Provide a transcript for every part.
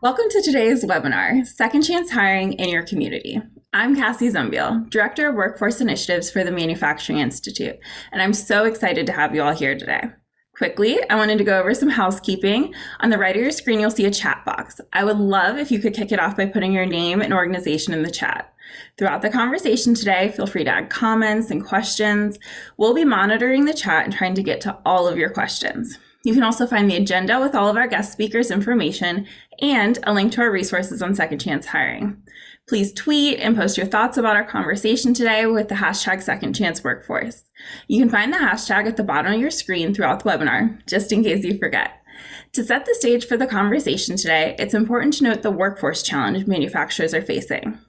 Welcome to today's webinar, Second Chance Hiring in Your Community. I'm Cassie Zumbiel, Director of Workforce Initiatives for the Manufacturing Institute, and I'm so excited to have you all here today. Quickly, I wanted to go over some housekeeping. On the right of your screen, you'll see a chat box. I would love if you could kick it off by putting your name and organization in the chat. Throughout the conversation today, feel free to add comments and questions. We'll be monitoring the chat and trying to get to all of your questions. You can also find the agenda with all of our guest speakers' information and a link to our resources on Second Chance Hiring. Please tweet and post your thoughts about our conversation today with the hashtag Second Chance Workforce. You can find the hashtag at the bottom of your screen throughout the webinar, just in case you forget. To set the stage for the conversation today, it's important to note the workforce challenge manufacturers are facing.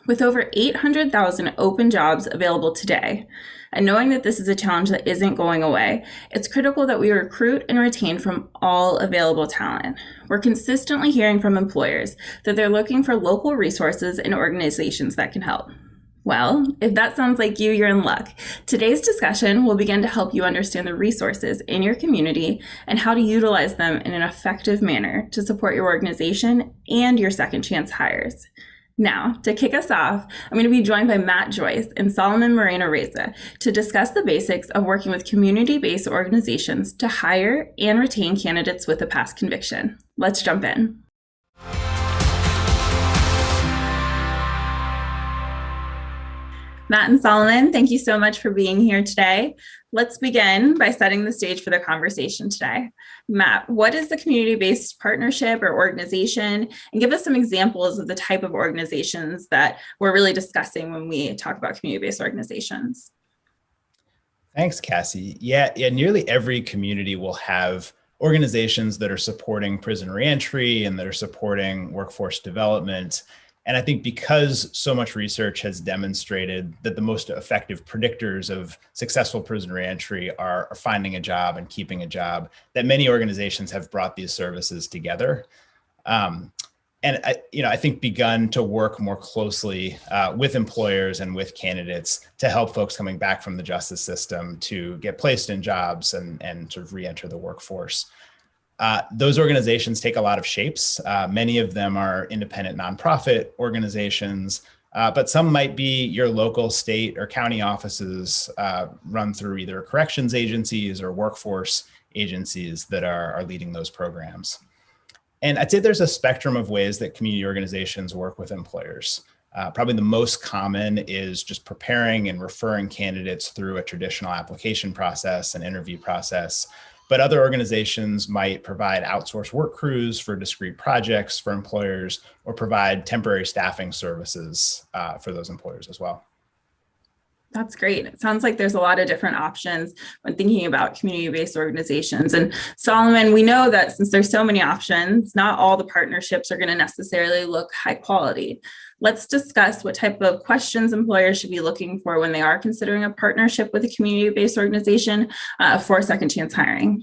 With over 800,000 open jobs available today, and knowing that this is a challenge that isn't going away, it's critical that we recruit and retain from all available talent. We're consistently hearing from employers that they're looking for local resources and organizations that can help. Well, if that sounds like you, you're in luck. Today's discussion will begin to help you understand the resources in your community and how to utilize them in an effective manner to support your organization and your second chance hires. Now, to kick us off, I'm going to be joined by Matt Joyce and Solomon Moreno-Reza to discuss the basics of working with community-based organizations to hire and retain candidates with a past conviction. Let's jump in. Matt and Solomon, thank you so much for being here today. Let's begin by setting the stage for the conversation today. Matt, what is the community-based partnership or organization? And give us some examples of the type of organizations that we're really discussing when we talk about community-based organizations. Thanks, Cassie. Yeah, nearly every community will have organizations that are supporting prison reentry and that are supporting workforce development. And I think because so much research has demonstrated that the most effective predictors of successful prison reentry are finding a job and keeping a job, that many organizations have brought these services together. And I think begun to work more closely with employers and with candidates to help folks coming back from the justice system to get placed in jobs and sort of re-enter the workforce. Those organizations take a lot of shapes. Many of them are independent nonprofit organizations, but some might be your local state or county offices run through either corrections agencies or workforce agencies that are leading those programs. And I'd say there's a spectrum of ways that community organizations work with employers. Probably the most common is just preparing and referring candidates through a traditional application process and interview process. But other organizations might provide outsourced work crews for discrete projects for employers or provide temporary staffing services for those employers as well. That's great. It sounds like there's a lot of different options when thinking about community-based organizations. And Solomon, we know that since there's so many options, not all the partnerships are going to necessarily look high quality. Let's discuss what type of questions employers should be looking for when they are considering a partnership with a community-based organization for second chance hiring.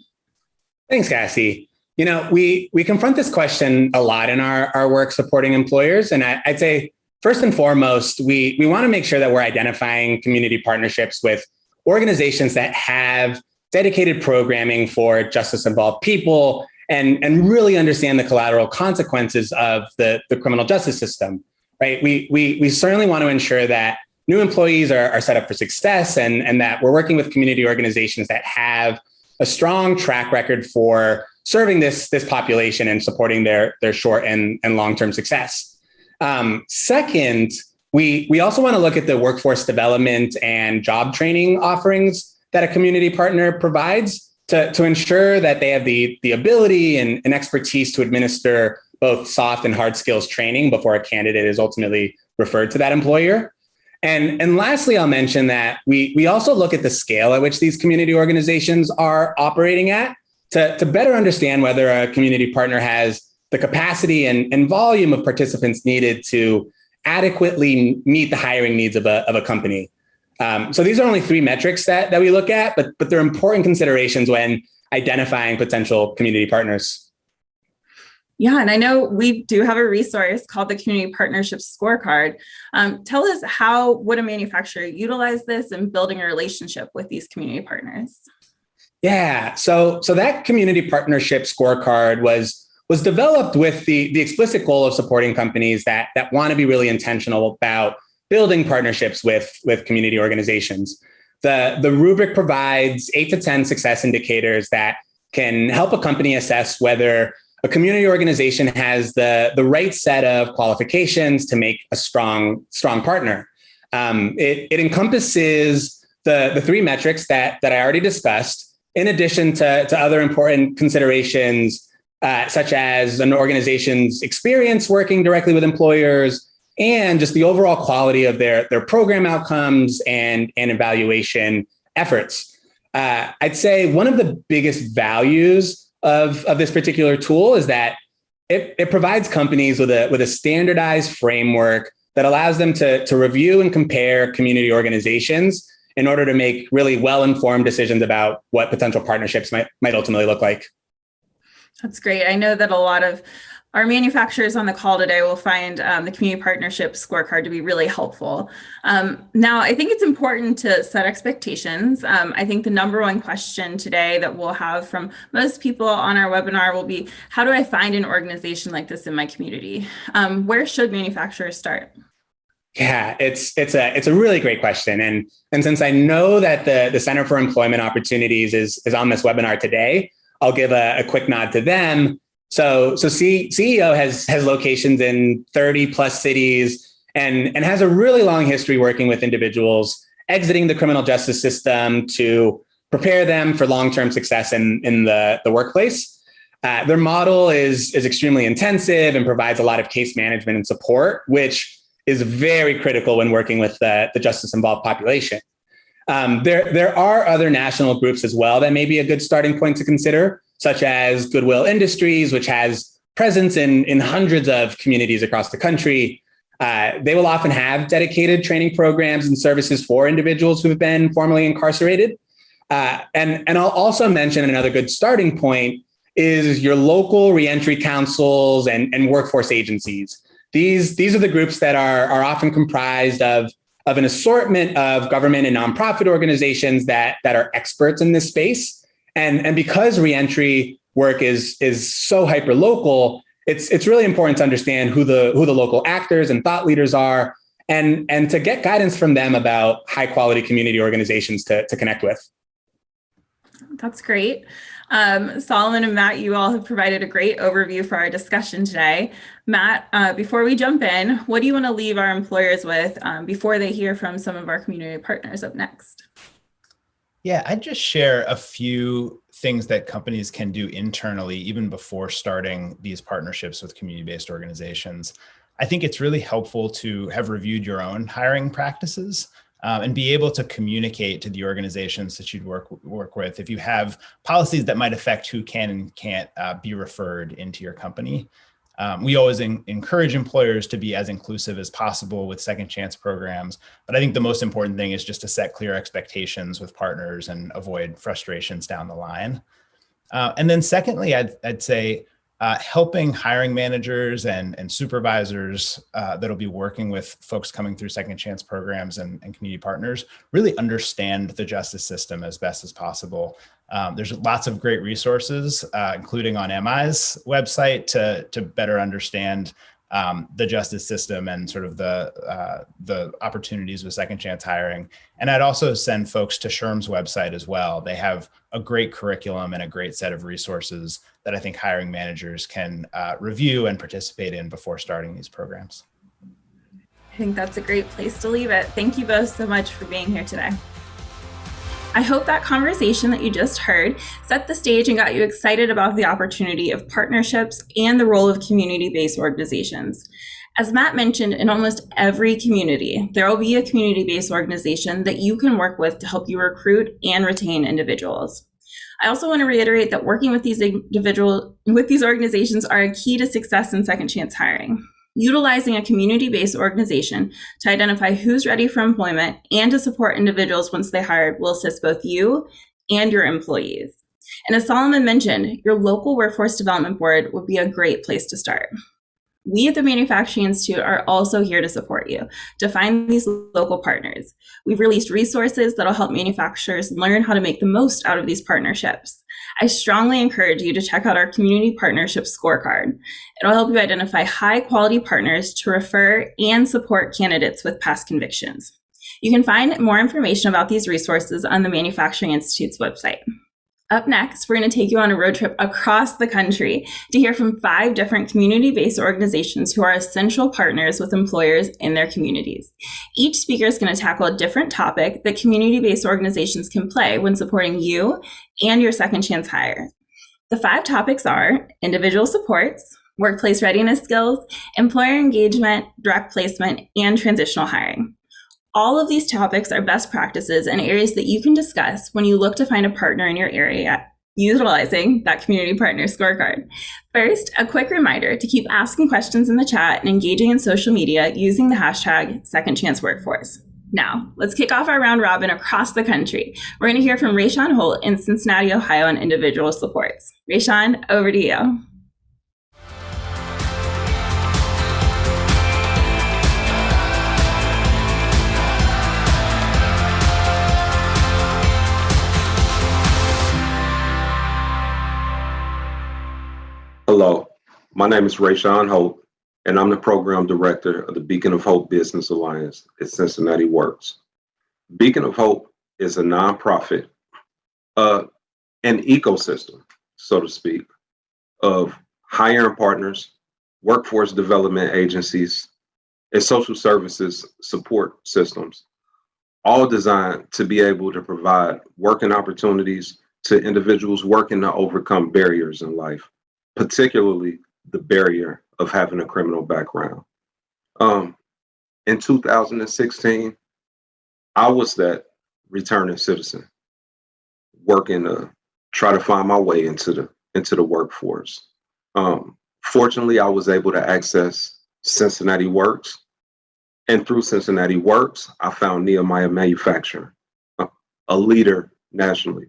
Thanks, Cassie. You know, we confront this question a lot in our work supporting employers. And I'd say, first and foremost, we want to make sure that we're identifying community partnerships with organizations that have dedicated programming for justice-involved people and really understand the collateral consequences of the criminal justice system. Right? We certainly want to ensure that new employees are set up for success and that we're working with community organizations that have a strong track record for serving this population and supporting their short and long-term success. Second, we also want to look at the workforce development and job training offerings that a community partner provides to ensure that they have the ability and expertise to administer both soft and hard skills training before a candidate is ultimately referred to that employer. And lastly, I'll mention that we also look at the scale at which these community organizations are operating at to better understand whether a community partner has the capacity and volume of participants needed to adequately meet the hiring needs of a company. So these are only three metrics that we look at, but they're important considerations when identifying potential community partners. Yeah, and I know we do have a resource called the Community Partnership Scorecard. Tell us, how would a manufacturer utilize this in building a relationship with these community partners? Yeah, so that Community Partnership Scorecard was was developed with the explicit goal of supporting companies that want to be really intentional about building partnerships with community organizations. The rubric provides 8 to 10 success indicators that can help a company assess whether a community organization has the right set of qualifications to make a strong partner. It encompasses the 3 metrics that I already discussed, in addition to other important considerations, such as an organization's experience working directly with employers and just the overall quality of their program outcomes and evaluation efforts. I'd say one of the biggest values of this particular tool is that it provides companies with a standardized framework that allows them to review and compare community organizations in order to make really well-informed decisions about what potential partnerships might ultimately look like. That's great. I know that a lot of our manufacturers on the call today will find the community partnership scorecard to be really helpful. Now, I think it's important to set expectations. I think the number one question today that we'll have from most people on our webinar will be, how do I find an organization like this in my community? Where should manufacturers start? Yeah, it's a really great question. And since I know that the Center for Employment Opportunities is on this webinar today, I'll give a quick nod to them. So CEO has locations in 30 plus cities and has a really long history working with individuals exiting the criminal justice system to prepare them for long-term success in the workplace. Their model is extremely intensive and provides a lot of case management and support, which is very critical when working with the justice-involved population. There are other national groups as well that may be a good starting point to consider, such as Goodwill Industries, which has presence in hundreds of communities across the country. They will often have dedicated training programs and services for individuals who have been formerly incarcerated. And I'll also mention another good starting point is your local reentry councils and workforce agencies. These are the groups that are often comprised of an assortment of government and nonprofit organizations that are experts in this space. And because reentry work is so hyper local, it's really important to understand who the local actors and thought leaders are, and to get guidance from them about high quality community organizations to connect with. That's great. Solomon and Matt, you all have provided a great overview for our discussion today. Matt, before we jump in, what do you want to leave our employers with before they hear from some of our community partners up next? Yeah, I'd just share a few things that companies can do internally, even before starting these partnerships with community-based organizations. I think it's really helpful to have reviewed your own hiring practices and be able to communicate to the organizations that you'd work with if you have policies that might affect who can and can't be referred into your company. We always encourage employers to be as inclusive as possible with second chance programs. But I think the most important thing is just to set clear expectations with partners and avoid frustrations down the line. And then secondly, I'd say helping hiring managers and supervisors that'll be working with folks coming through second chance programs and community partners really understand the justice system as best as possible. There's lots of great resources, including on MI's website, to better understand the justice system and sort of the opportunities with second chance hiring. And I'd also send folks to SHRM's website as well. They have a great curriculum and a great set of resources that I think hiring managers can review and participate in before starting these programs. I think that's a great place to leave it. Thank you both so much for being here today. I hope that conversation that you just heard set the stage and got you excited about the opportunity of partnerships and the role of community-based organizations. As Matt mentioned, in almost every community, there will be a community-based organization that you can work with to help you recruit and retain individuals. I also want to reiterate that working with these organizations are a key to success in second chance hiring. Utilizing a community-based organization to identify who's ready for employment and to support individuals once they hired will assist both you and your employees. And as Solomon mentioned, your local workforce development board would be a great place to start. We at the Manufacturing Institute are also here to support you to find these local partners. We've released resources that'll help manufacturers learn how to make the most out of these partnerships. I strongly encourage you to check out our Community Partnership Scorecard. It'll help you identify high-quality partners to refer and support candidates with past convictions. You can find more information about these resources on the Manufacturing Institute's website. Up next, we're going to take you on a road trip across the country to hear from 5 different community-based organizations who are essential partners with employers in their communities. Each speaker is going to tackle a different topic that community-based organizations can play when supporting you and your second chance hire. The 5 topics are individual supports, workplace readiness skills, employer engagement, direct placement, and transitional hiring. All of these topics are best practices and areas that you can discuss when you look to find a partner in your area, utilizing that community partner scorecard. First, a quick reminder to keep asking questions in the chat and engaging in social media using the hashtag #SecondChanceWorkforce. Now, let's kick off our round robin across the country. We're going to hear from Rayshawn Holt in Cincinnati, Ohio on individual supports. Rayshawn, over to you. Hello, my name is Rayshawn Holt, and I'm the Program Director of the Beacon of Hope Business Alliance at Cincinnati Works. Beacon of Hope is a nonprofit, an ecosystem, so to speak, of hiring partners, workforce development agencies, and social services support systems, all designed to be able to provide working opportunities to individuals working to overcome barriers in life, particularly the barrier of having a criminal background. In 2016, I was that returning citizen working to try to find my way into the workforce. Fortunately, I was able to access Cincinnati Works, and through Cincinnati Works, I found Nehemiah Manufacturing, a leader nationally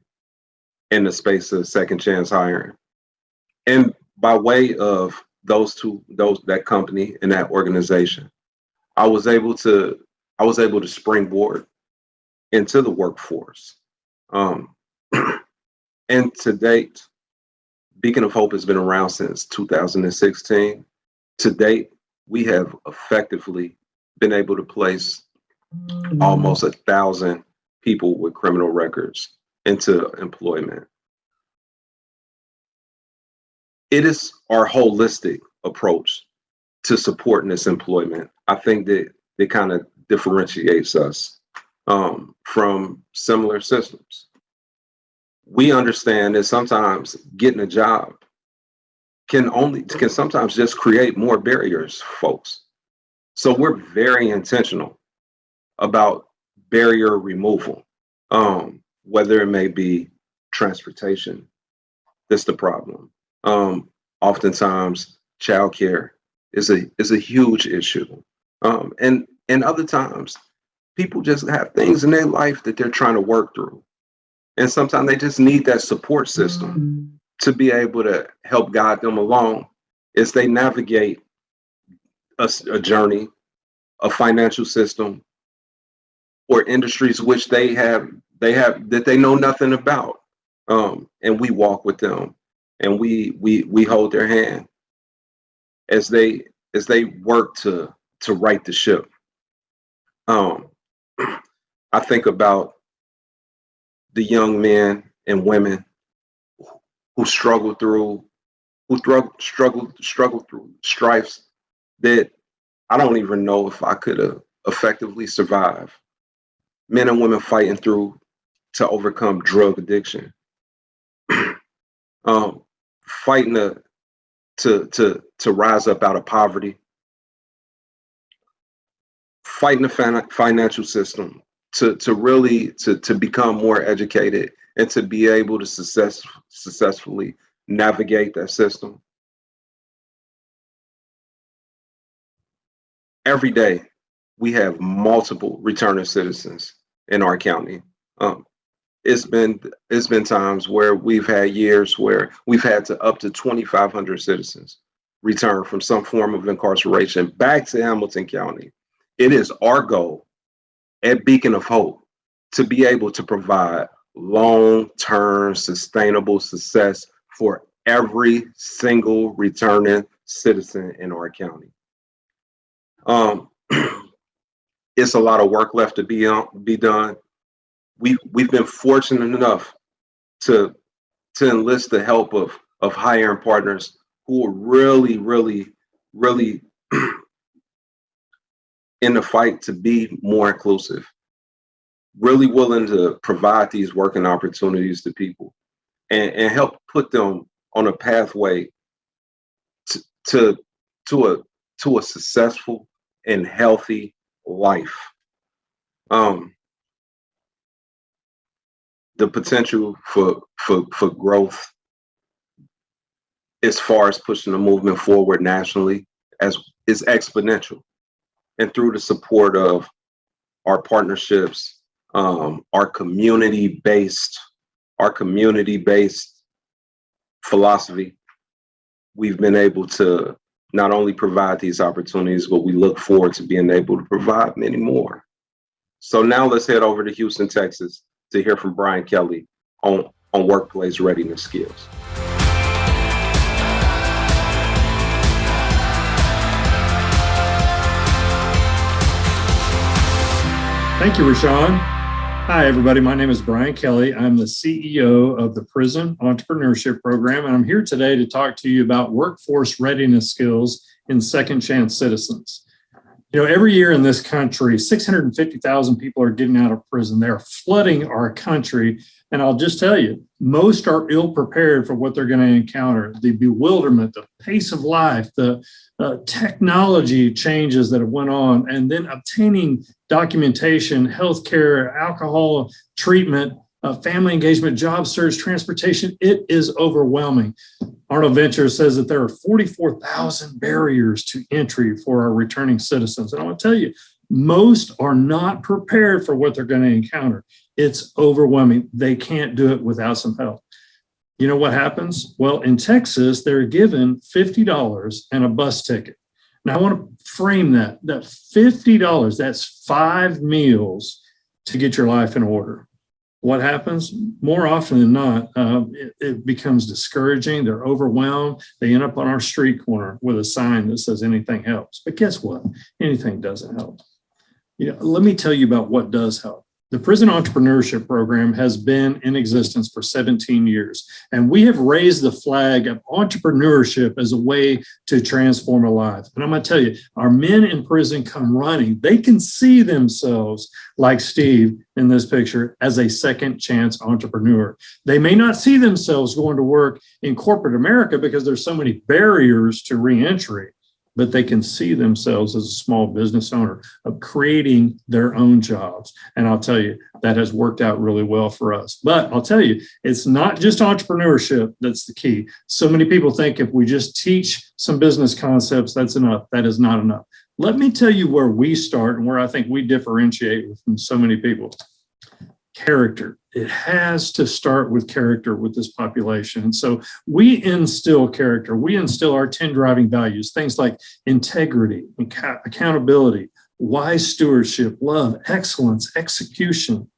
in the space of second chance hiring. And by way of that company and that organization, I was able to springboard into the workforce. And to date, Beacon of Hope has been around since 2016. To date, we have effectively been able to place almost 1,000 people with criminal records into employment. It is our holistic approach to supporting this employment. I think that it kind of differentiates us from similar systems. We understand that sometimes getting a job can sometimes just create more barriers for folks. So we're very intentional about barrier removal, whether it may be transportation. That's the problem. Oftentimes, childcare is a huge issue, and other times, people just have things in their life that they're trying to work through, and sometimes they just need that support system to be able to help guide them along as they navigate a journey, a financial system, or industries which they have that they know nothing about, and we walk with them. And we hold their hand as they work to right the ship. I think about the young men and women who struggle through strifes that I don't even know if I could effectively survive. Men and women fighting through to overcome drug addiction. Fighting to rise up out of poverty, fighting the financial system to really become more educated and to be able to successfully navigate that system. Every day, we have multiple returning citizens in our county. It's been times where we've had years where we've had to up to 2,500 citizens return from some form of incarceration back to Hamilton County. It is our goal at Beacon of Hope to be able to provide long-term sustainable success for every single returning citizen in our county. It's a lot of work left to be done. We've been fortunate enough to enlist the help of hiring partners who are really in the fight to be more inclusive, really willing to provide these working opportunities to people and help put them on a pathway to a successful and healthy life. The potential for growth as far as pushing the movement forward nationally is exponential. And through the support of our partnerships, our community-based philosophy, we've been able to not only provide these opportunities, but we look forward to being able to provide many more. So now let's head over to Houston, Texas to hear from Brian Kelly on workplace readiness skills. Thank you, Rashawn. Hi, everybody. My name is Brian Kelly. I'm the CEO of the Prison Entrepreneurship Program, and I'm here today to talk to you about workforce readiness skills in second chance citizens. You know, every year in this country, 650,000 people are getting out of prison. They're flooding our country. And I'll just tell you, most are ill prepared for what they're going to encounter. The bewilderment, the pace of life, the technology changes that have went on, and then obtaining documentation, healthcare, alcohol treatment, family engagement, job search, transportation. It is overwhelming. Arnold Ventures says that there are 44,000 barriers to entry for our returning citizens. And I want to tell you, most are not prepared for what they're going to encounter. It's overwhelming. They can't do it without some help. You know what happens? Well, in Texas, they're given $50 and a bus ticket. Now, I want to frame that $50, that's 5 meals to get your life in order. What happens? More often than not, it becomes discouraging. They're overwhelmed. They end up on our street corner with a sign that says anything helps. But guess what? Anything doesn't help. You know, let me tell you about what does help. The Prison Entrepreneurship Program has been in existence for 17 years, and we have raised the flag of entrepreneurship as a way to transform a life. And I'm going to tell you, our men in prison come running. They can see themselves, like Steve in this picture, as a second chance entrepreneur. They may not see themselves going to work in corporate America because there's so many barriers to reentry, but they can see themselves as a small business owner of creating their own jobs. And I'll tell you, that has worked out really well for us. But I'll tell you, it's not just entrepreneurship that's the key. So many people think if we just teach some business concepts, that's enough. That is not enough. Let me tell you where we start and where I think we differentiate from so many people. Character. It has to start with character with this population. And so we instill character. We instill our 10 driving values, things like integrity, accountability, wise stewardship, love, excellence, execution,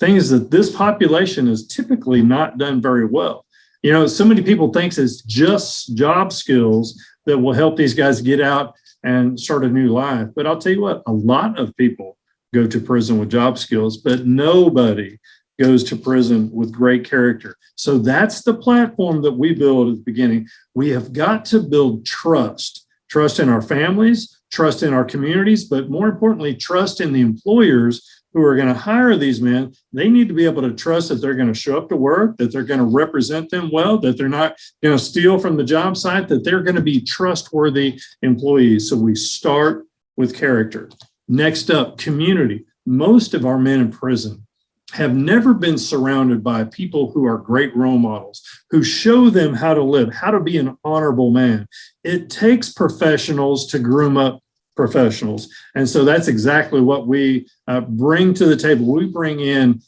things that this population is typically not done very well. You know, so many people think it's just job skills that will help these guys get out and start a new life. But I'll tell you what, a lot of people go to prison with job skills, but nobody goes to prison with great character. So that's the platform that we build at the beginning. We have got to build trust in our families, trust in our communities, but more importantly, trust in the employers who are going to hire these men. They need to be able to trust that they're going to show up to work, that they're going to represent them well, that they're not going to steal from the job site, that they're going to be trustworthy employees. So we start with character. Next up, community. Most of our men in prison have never been surrounded by people who are great role models, who show them how to live, how to be an honorable man. It takes professionals to groom up professionals. And so that's exactly what we bring to the table. We bring in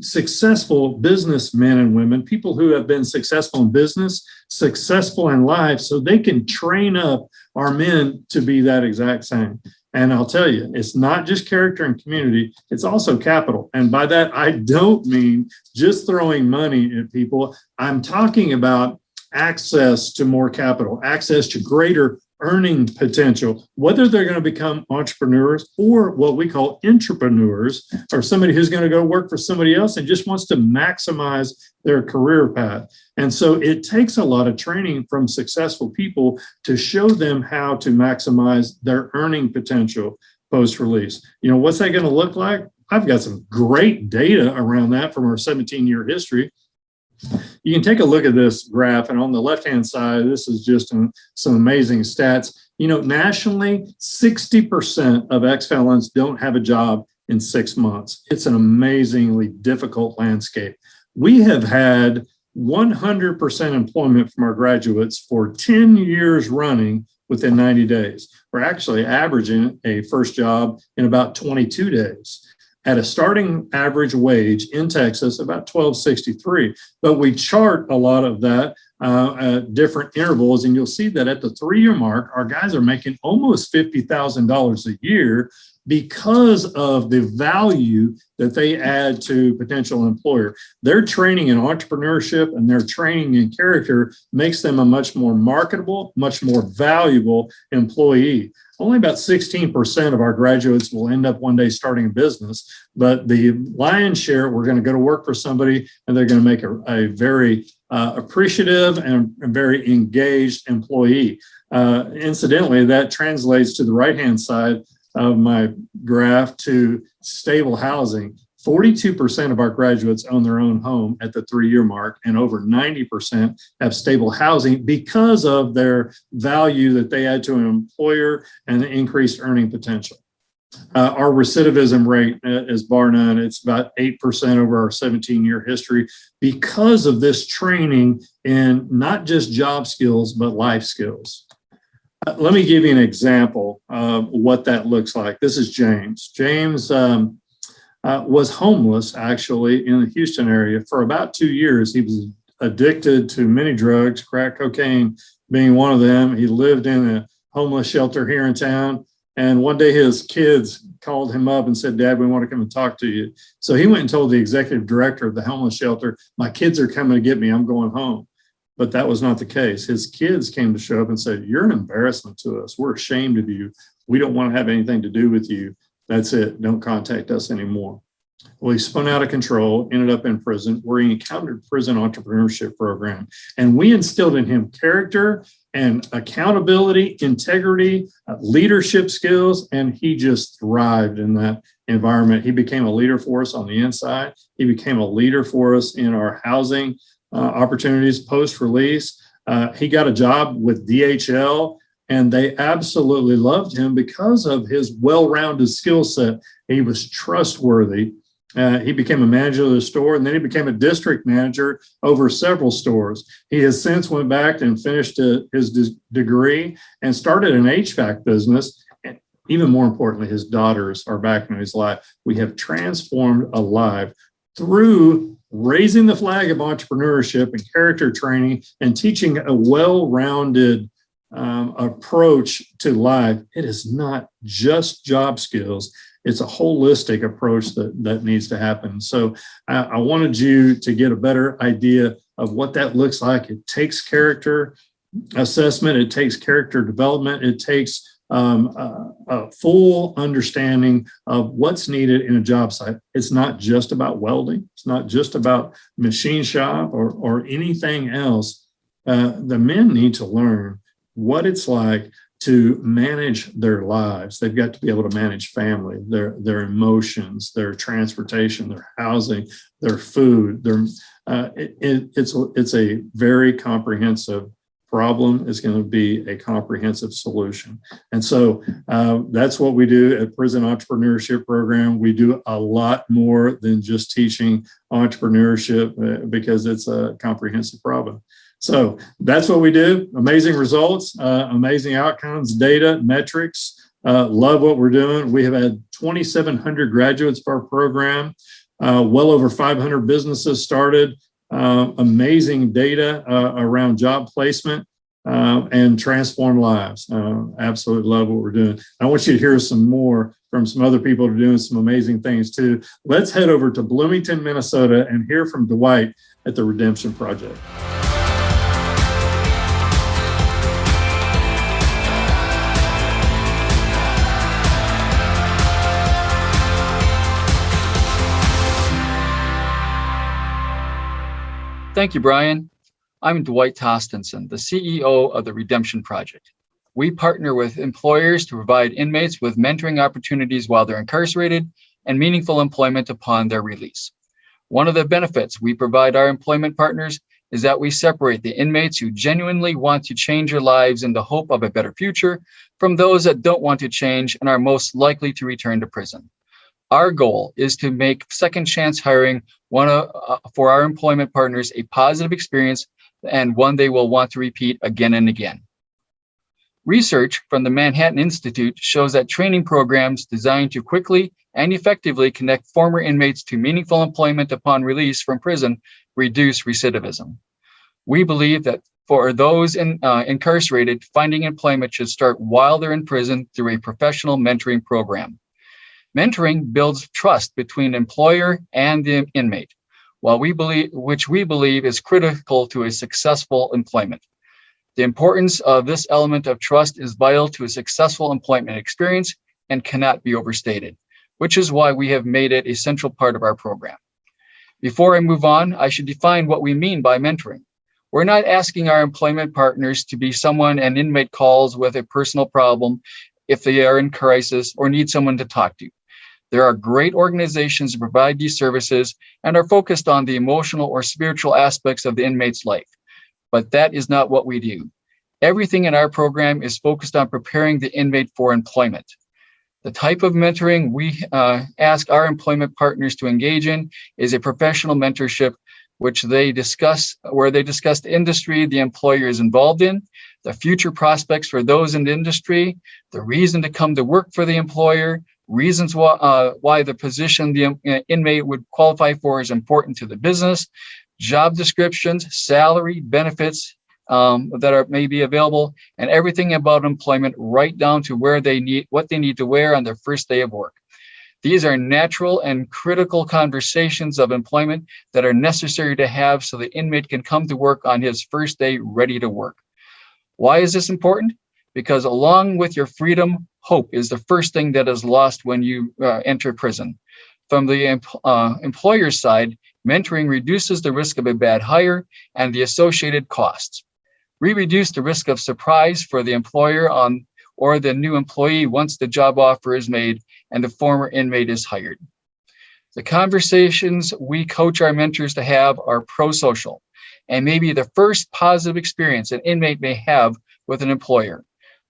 successful businessmen and women, people who have been successful in business, successful in life, so they can train up our men to be that exact same. And I'll tell you, it's not just character and community, it's also capital. And by that, I don't mean just throwing money at people. I'm talking about access to more capital, access to greater earning potential, whether they're going to become entrepreneurs or what we call entrepreneurs, or somebody who's going to go work for somebody else and just wants to maximize their career path. And so it takes a lot of training from successful people to show them how to maximize their earning potential post-release. You know, what's that going to look like? I've got some great data around that from our 17-year history. You can take a look at this graph, and on the left-hand side, this is just some amazing stats. You know, nationally, 60% of ex-felons don't have a job in 6 months. It's an amazingly difficult landscape. We have had 100% employment from our graduates for 10 years running within 90 days. We're actually averaging a first job in about 22 days. At a starting average wage in Texas, about $12.63. But we chart a lot of that at different intervals, and you'll see that at the 3-year mark, our guys are making almost $50,000 a year because of the value that they add to potential employer. Their training in entrepreneurship and their training in character makes them a much more marketable, much more valuable employee. Only about 16% of our graduates will end up one day starting a business, but the lion's share, we're going to go to work for somebody and they're going to make a very appreciative and very engaged employee. Incidentally, that translates to the right-hand side of my graph to stable housing. 42% of our graduates own their own home at the 3-year mark, and over 90% have stable housing because of their value that they add to an employer and the increased earning potential. Our recidivism rate is bar none. It's about 8% over our 17-year history because of this training in not just job skills, but life skills. Let me give you an example of what that looks like. This is James. James was homeless, actually, in the Houston area for about 2 years. He was addicted to many drugs, crack cocaine being one of them. He lived in a homeless shelter here in town. And one day his kids called him up and said, "Dad, we want to come and talk to you." So he went and told the executive director of the homeless shelter, "My kids are coming to get me. I'm going home." But that was not the case. His kids came to show up and said, "You're an embarrassment to us. We're ashamed of you. We don't want to have anything to do with you. That's it. Don't contact us anymore." Well, he spun out of control, ended up in prison, where he encountered prison entrepreneurship program. And we instilled in him character and accountability, integrity, leadership skills, and he just thrived in that environment. He became a leader for us on the inside. He became a leader for us in our housing opportunities post-release. He got a job with DHL, and they absolutely loved him because of his well-rounded skill set. He was trustworthy. He became a manager of the store, and then he became a district manager over several stores. He has since went back and finished his degree and started an HVAC business. And even more importantly, his daughters are back in his life. We have transformed a life through raising the flag of entrepreneurship and character training and teaching a well-rounded approach to life. It is not just job skills. It's a holistic approach that needs to happen. So I wanted you to get a better idea of what that looks like. It takes character assessment. It takes character development. It takes a full understanding of what's needed in a job site. It's not just about welding. It's not just about machine shop or anything else. The men need to learn what it's like to manage their lives. They've got to be able to manage family, their emotions, their transportation, their housing, their food. It's a very comprehensive problem. Is going to be a comprehensive solution. And so that's what we do at Prison Entrepreneurship Program. We do a lot more than just teaching entrepreneurship because it's a comprehensive problem. So that's what we do. Amazing results, amazing outcomes, data, metrics. Love what we're doing. We have had 2,700 graduates of our program. Well over 500 businesses started, amazing data around job placement and transform lives. Absolutely love what we're doing. I want you to hear some more from some other people who are doing some amazing things too. Let's head over to Bloomington, Minnesota and hear from Dwight at the Redemption Project. Thank you, Brian. I'm Dwight Tostenson, the CEO of the Redemption Project. We partner with employers to provide inmates with mentoring opportunities while they're incarcerated and meaningful employment upon their release. One of the benefits we provide our employment partners is that we separate the inmates who genuinely want to change their lives in the hope of a better future from those that don't want to change and are most likely to return to prison. Our goal is to make second chance hiring for our employment partners a positive experience and one they will want to repeat again and again. Research from the Manhattan Institute shows that training programs designed to quickly and effectively connect former inmates to meaningful employment upon release from prison reduce recidivism. We believe that for those incarcerated, finding employment should start while they're in prison through a professional mentoring program. Mentoring builds trust between employer and the inmate, which we believe is critical to a successful employment. The importance of this element of trust is vital to a successful employment experience and cannot be overstated, which is why we have made it a central part of our program. Before I move on, I should define what we mean by mentoring. We're not asking our employment partners to be someone an inmate calls with a personal problem if they are in crisis or need someone to talk to. There are great organizations that provide these services and are focused on the emotional or spiritual aspects of the inmate's life. But that is not what we do. Everything in our program is focused on preparing the inmate for employment. The type of mentoring we ask our employment partners to engage in is a professional mentorship, where they discuss the industry the employer is involved in, the future prospects for those in the industry, the reason to come to work for the employer, reasons why the position the inmate would qualify for is important to the business, job descriptions, salary, benefits that may be available, and everything about employment right down to what they need to wear on their first day of work. These are natural and critical conversations of employment that are necessary to have so the inmate can come to work on his first day ready to work. Why is this important? Because along with your freedom, hope is the first thing that is lost when you enter prison. From the employer's side, mentoring reduces the risk of a bad hire and the associated costs. We reduce the risk of surprise for the employer or the new employee once the job offer is made and the former inmate is hired. The conversations we coach our mentors to have are pro-social and may be the first positive experience an inmate may have with an employer.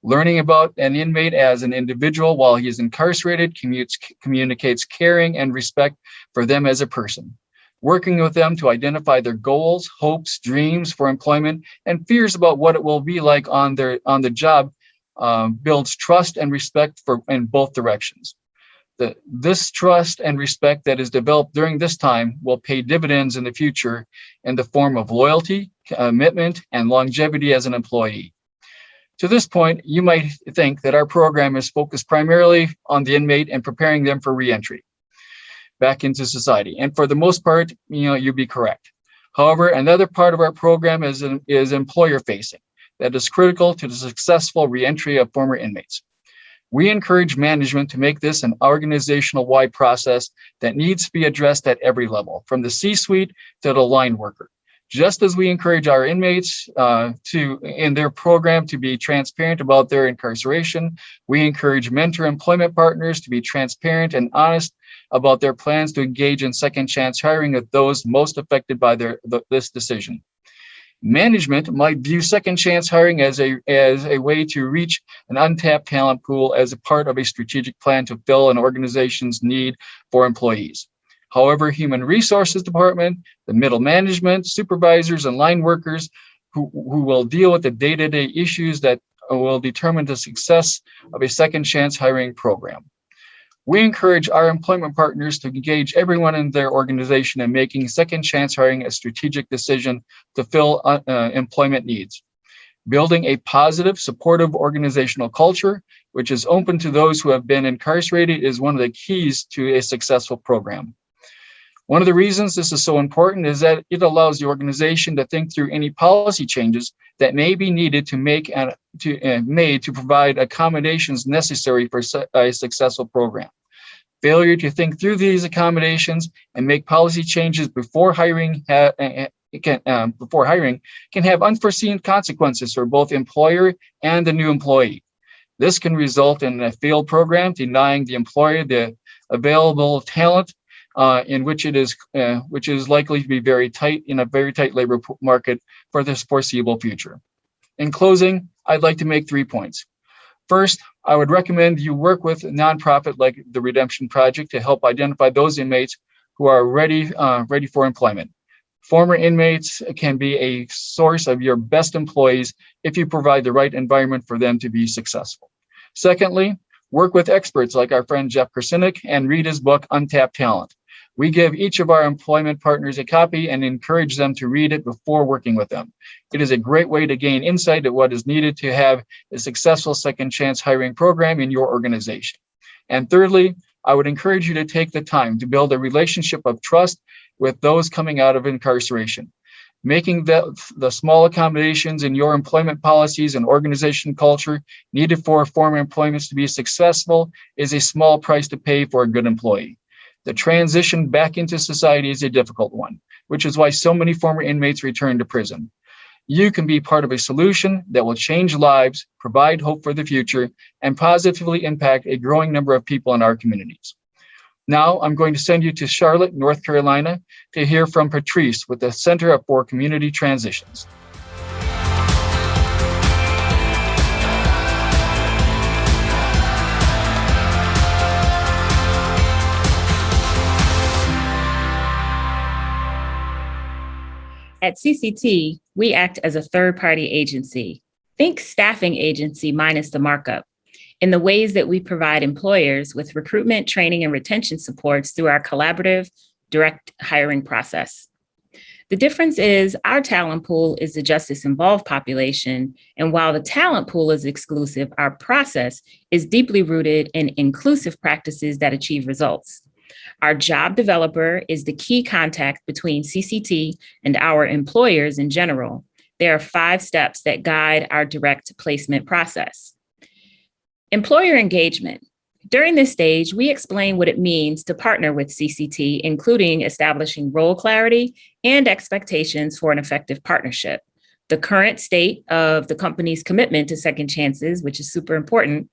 Learning about an inmate as an individual while he is incarcerated communicates caring and respect for them as a person. Working with them to identify their goals, hopes, dreams for employment, and fears about what it will be like on the job builds trust and respect in both directions. This trust and respect that is developed during this time will pay dividends in the future in the form of loyalty, commitment, and longevity as an employee. To this point, you might think that our program is focused primarily on the inmate and preparing them for reentry back into society. And for the most part, you'd be correct. However, another part of our program is employer facing that is critical to the successful reentry of former inmates. We encourage management to make this an organizational-wide process that needs to be addressed at every level, from the C-suite to the line worker. Just as we encourage our inmates in their program to be transparent about their incarceration, we encourage mentor employment partners to be transparent and honest about their plans to engage in second chance hiring of those most affected by this decision. Management might view second chance hiring as a way to reach an untapped talent pool as a part of a strategic plan to fill an organization's need for employees. However, Human Resources Department, the middle management, supervisors, and line workers who will deal with the day-to-day issues that will determine the success of a second chance hiring program. We encourage our employment partners to engage everyone in their organization in making second chance hiring a strategic decision to fill employment needs. Building a positive, supportive organizational culture, which is open to those who have been incarcerated, is one of the keys to a successful program. One of the reasons this is so important is that it allows the organization to think through any policy changes that may be needed to provide accommodations necessary for a successful program. Failure to think through these accommodations and make policy changes before hiring can have unforeseen consequences for both employer and the new employee. This can result in a failed program, denying the employer the available talent which is likely to be very tight in a very tight labor market for this foreseeable future. In closing, I'd like to make 3 points. First, I would recommend you work with a nonprofit like the Redemption Project to help identify those inmates who are ready for employment. Former inmates can be a source of your best employees if you provide the right environment for them to be successful. Secondly, work with experts like our friend Jeff Kersinek and read his book, Untapped Talent. We give each of our employment partners a copy and encourage them to read it before working with them. It is a great way to gain insight at what is needed to have a successful second chance hiring program in your organization. And thirdly, I would encourage you to take the time to build a relationship of trust with those coming out of incarceration. Making the small accommodations in your employment policies and organization culture needed for former employments to be successful is a small price to pay for a good employee. The transition back into society is a difficult one, which is why so many former inmates return to prison. You can be part of a solution that will change lives, provide hope for the future, and positively impact a growing number of people in our communities. Now, I'm going to send you to Charlotte, North Carolina, to hear from Patrice with the Center for Community Transitions. At CCT, we act as a third-party agency. Think staffing agency minus the markup, in the ways that we provide employers with recruitment, training, and retention supports through our collaborative direct hiring process. The difference is our talent pool is the justice-involved population, and while the talent pool is exclusive, our process is deeply rooted in inclusive practices that achieve results. Our job developer is the key contact between CCT and our employers in general. There are 5 steps that guide our direct placement process. Employer engagement. During this stage, we explain what it means to partner with CCT, including establishing role clarity and expectations for an effective partnership, the current state of the company's commitment to second chances, which is super important,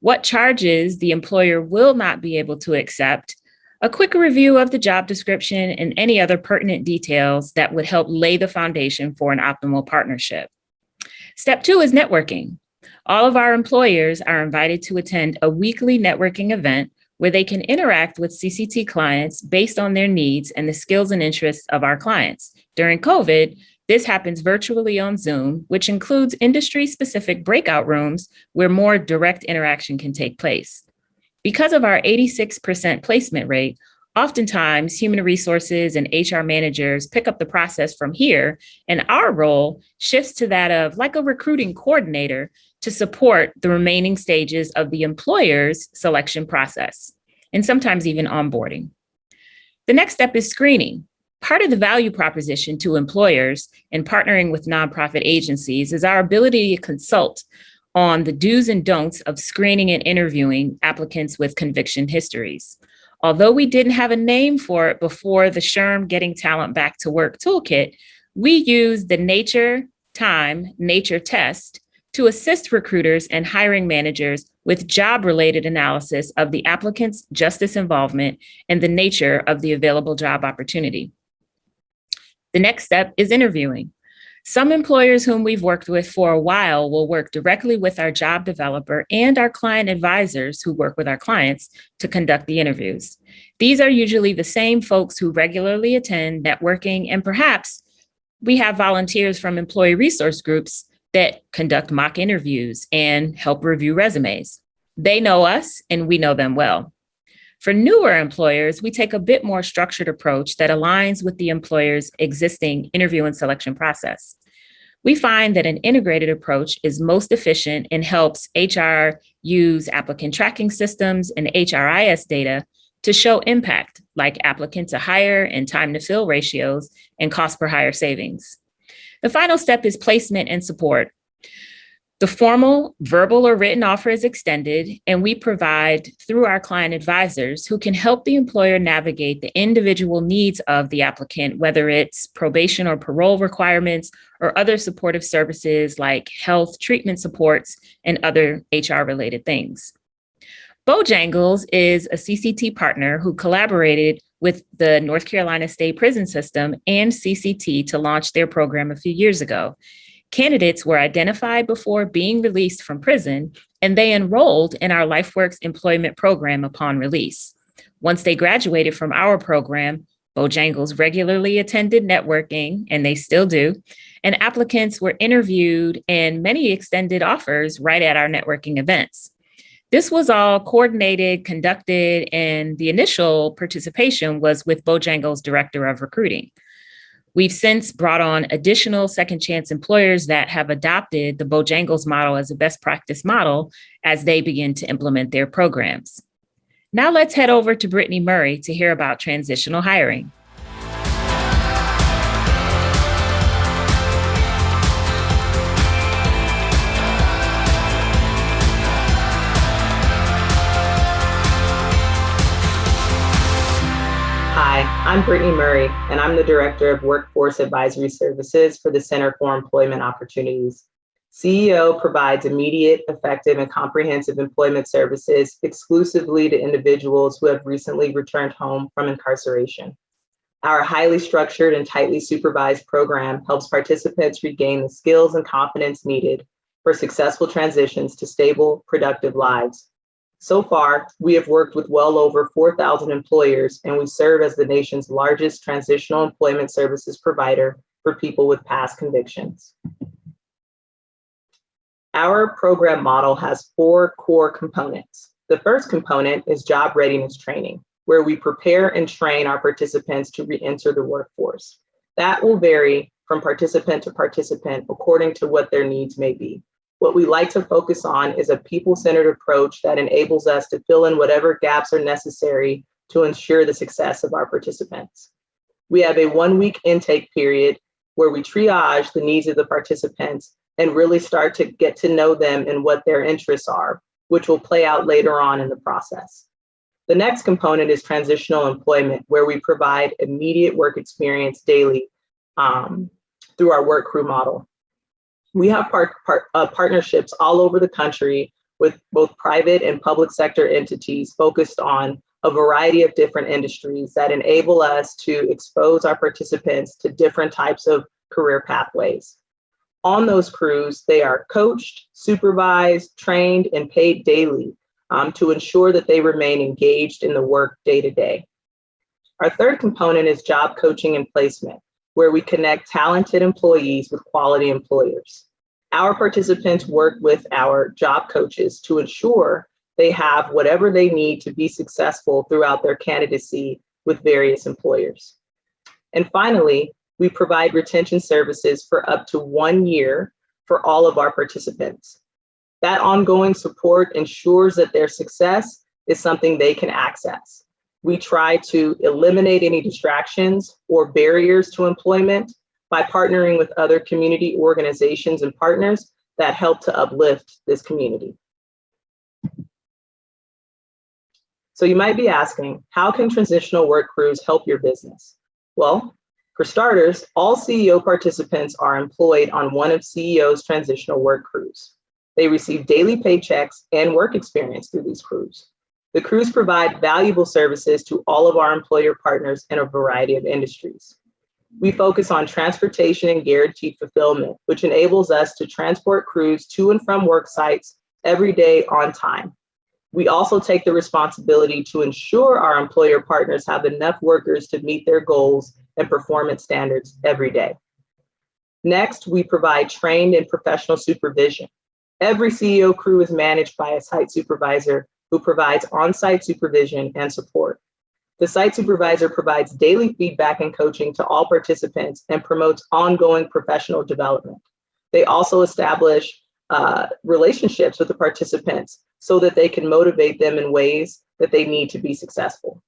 what charges the employer will not be able to accept, a quick review of the job description, and any other pertinent details that would help lay the foundation for an optimal partnership. Step 2 is networking. All of our employers are invited to attend a weekly networking event where they can interact with CCT clients based on their needs and the skills and interests of our clients. During COVID, this happens virtually on Zoom, which includes industry-specific breakout rooms where more direct interaction can take place. Because of our 86% placement rate, oftentimes human resources and HR managers pick up the process from here, and our role shifts to that of like a recruiting coordinator to support the remaining stages of the employer's selection process, and sometimes even onboarding. The next step is screening. Part of the value proposition to employers in partnering with nonprofit agencies is our ability to consult on the do's and don'ts of screening and interviewing applicants with conviction histories. Although we didn't have a name for it before the SHRM Getting Talent Back to Work toolkit, we use the nature test to assist recruiters and hiring managers with job-related analysis of the applicant's justice involvement and the nature of the available job opportunity. The next step is interviewing. Some employers whom we've worked with for a while will work directly with our job developer and our client advisors who work with our clients to conduct the interviews. These are usually the same folks who regularly attend networking, and perhaps we have volunteers from employee resource groups that conduct mock interviews and help review resumes. They know us and we know them well. For newer employers, we take a bit more structured approach that aligns with the employer's existing interview and selection process. We find that an integrated approach is most efficient and helps HR use applicant tracking systems and HRIS data to show impact, like applicant to hire and time to fill ratios and cost per hire savings. The final step is placement and support. The formal verbal or written offer is extended, and we provide through our client advisors who can help the employer navigate the individual needs of the applicant, whether it's probation or parole requirements or other supportive services like health, treatment supports, and other HR-related things. Bojangles is a CCT partner who collaborated with the North Carolina State Prison System and CCT to launch their program a few years ago. Candidates were identified before being released from prison, and they enrolled in our LifeWorks employment program upon release. Once they graduated from our program, Bojangles regularly attended networking, and they still do, and applicants were interviewed and many extended offers right at our networking events. This was all coordinated, conducted, and the initial participation was with Bojangles' Director of Recruiting. We've since brought on additional second chance employers that have adopted the Bojangles model as a best practice model as they begin to implement their programs. Now let's head over to Brittany Murray to hear about transitional hiring. Hi, I'm Brittany Murray, and I'm the Director of Workforce Advisory Services for the Center for Employment Opportunities. CEO provides immediate, effective, and comprehensive employment services exclusively to individuals who have recently returned home from incarceration. Our highly structured and tightly supervised program helps participants regain the skills and confidence needed for successful transitions to stable, productive lives. So far, we have worked with well over 4,000 employers, and we serve as the nation's largest transitional employment services provider for people with past convictions. Our program model has 4 core components. The first component is job readiness training, where we prepare and train our participants to re-enter the workforce. That will vary from participant to participant according to what their needs may be. What we like to focus on is a people-centered approach that enables us to fill in whatever gaps are necessary to ensure the success of our participants. We have a 1-week intake period where we triage the needs of the participants and really start to get to know them and what their interests are, which will play out later on in the process. The next component is transitional employment, where we provide immediate work experience daily through our work crew model. We have partnerships all over the country with both private and public sector entities focused on a variety of different industries that enable us to expose our participants to different types of career pathways. On those crews, they are coached, supervised, trained, and paid daily to ensure that they remain engaged in the work day to day. Our third component is job coaching and placement, where we connect talented employees with quality employers. Our participants work with our job coaches to ensure they have whatever they need to be successful throughout their candidacy with various employers. And finally, we provide retention services for up to 1 year for all of our participants. That ongoing support ensures that their success is something they can access. We try to eliminate any distractions or barriers to employment by partnering with other community organizations and partners that help to uplift this community. So you might be asking, how can transitional work crews help your business? Well, for starters, all CEO participants are employed on one of CEO's transitional work crews. They receive daily paychecks and work experience through these crews. The crews provide valuable services to all of our employer partners in a variety of industries. We focus on transportation and guaranteed fulfillment, which enables us to transport crews to and from work sites every day on time. We also take the responsibility to ensure our employer partners have enough workers to meet their goals and performance standards every day. Next, we provide trained and professional supervision. Every CEO crew is managed by a site supervisor who provides on-site supervision and support. The site supervisor provides daily feedback and coaching to all participants and promotes ongoing professional development. They also establish relationships with the participants so that they can motivate them in ways that they need to be successful.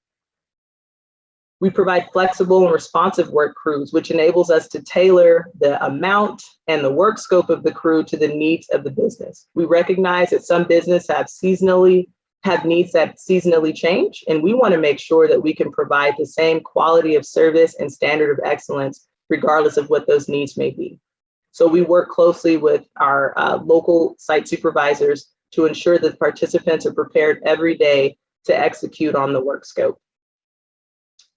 We provide flexible and responsive work crews, which enables us to tailor the amount and the work scope of the crew to the needs of the business. We recognize that some businesses have needs that seasonally change, and we want to make sure that we can provide the same quality of service and standard of excellence, regardless of what those needs may be. So we work closely with our local site supervisors to ensure that participants are prepared every day to execute on the work scope.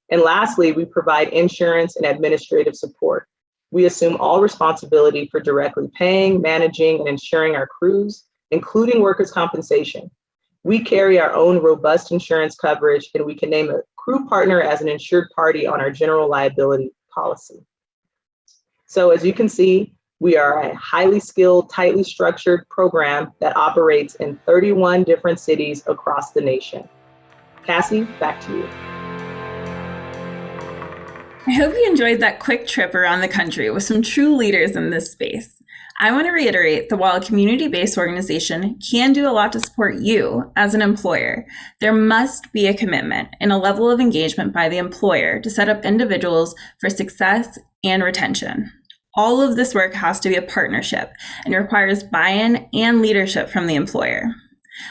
And lastly, we provide insurance and administrative support. We assume all responsibility for directly paying, managing, and insuring our crews, including workers' compensation. We carry our own robust insurance coverage, and we can name a crew partner as an insured party on our general liability policy. So as you can see, we are a highly skilled, tightly structured program that operates in 31 different cities across the nation. Cassie, back to you. I hope you enjoyed that quick trip around the country with some true leaders in this space. I want to reiterate that while a community-based organization can do a lot to support you as an employer, there must be a commitment and a level of engagement by the employer to set up individuals for success and retention. All of this work has to be a partnership and requires buy-in and leadership from the employer.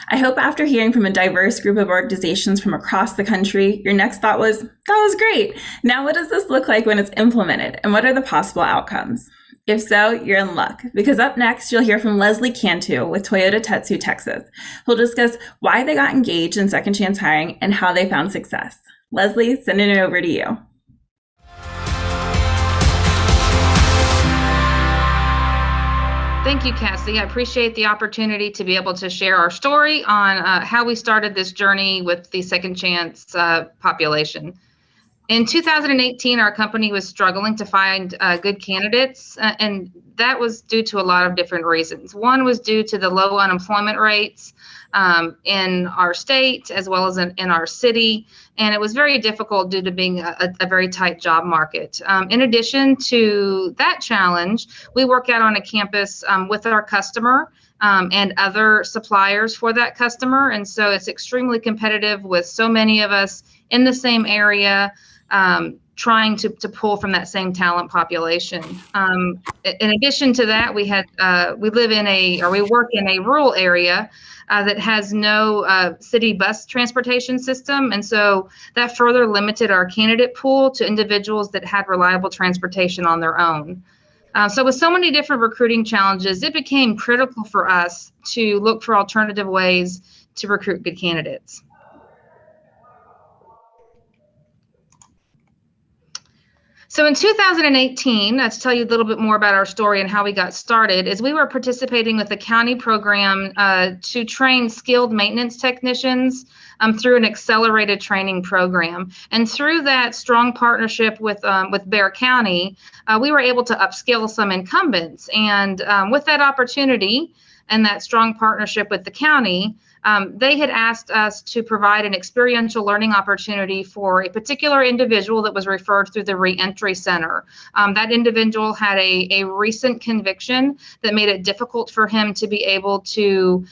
I hope after hearing from a diverse group of organizations from across the country, your next thought was, that was great. Now what does this look like when it's implemented, and what are the possible outcomes? If so, you're in luck, because up next, you'll hear from Leslie Cantu with Toyota Tetsu, Texas, who'll discuss why they got engaged in second chance hiring and how they found success. Leslie, sending it over to you. Thank you, Cassie. I appreciate the opportunity to be able to share our story on how we started this journey with the second chance population. In 2018, our company was struggling to find good candidates, and that was due to a lot of different reasons. One was due to the low unemployment rates in our state as well as in our city, and it was very difficult due to being a very tight job market. In addition to that challenge, we work out on a campus with our customer and other suppliers for that customer, and so it's extremely competitive with so many of us in the same area, trying to pull from that same talent population. In addition to that, we work in a rural area that has no city bus transportation system. And so that further limited our candidate pool to individuals that had reliable transportation on their own. So with so many different recruiting challenges, it became critical for us to look for alternative ways to recruit good candidates. So in 2018, to tell you a little bit more about our story and how we got started, is we were participating with the county program to train skilled maintenance technicians through an accelerated training program. And through that strong partnership with Bexar County, we were able to upskill some incumbents. And with that opportunity and that strong partnership with the county, they had asked us to provide an experiential learning opportunity for a particular individual that was referred through the Reentry Center. That individual had a recent conviction that made it difficult for him to be able to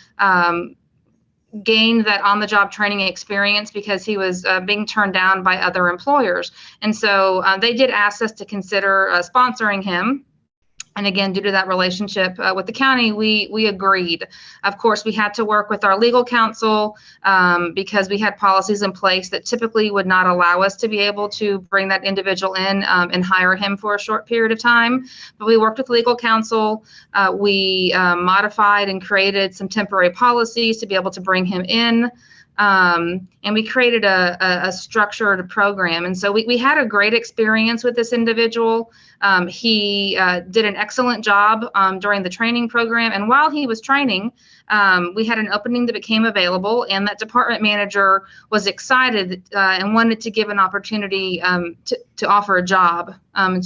gain that on-the-job training experience because he was being turned down by other employers. And so they did ask us to consider sponsoring him. And again, due to that relationship with the county, we agreed. Of course, we had to work with our legal counsel because we had policies in place that typically would not allow us to be able to bring that individual in and hire him for a short period of time. But we worked with legal counsel. We modified and created some temporary policies to be able to bring him in. And we created a structured program. And so we had a great experience with this individual. He did an excellent job during the training program. And while he was training, we had an opening that became available, and that department manager was excited and wanted to give an opportunity to offer a job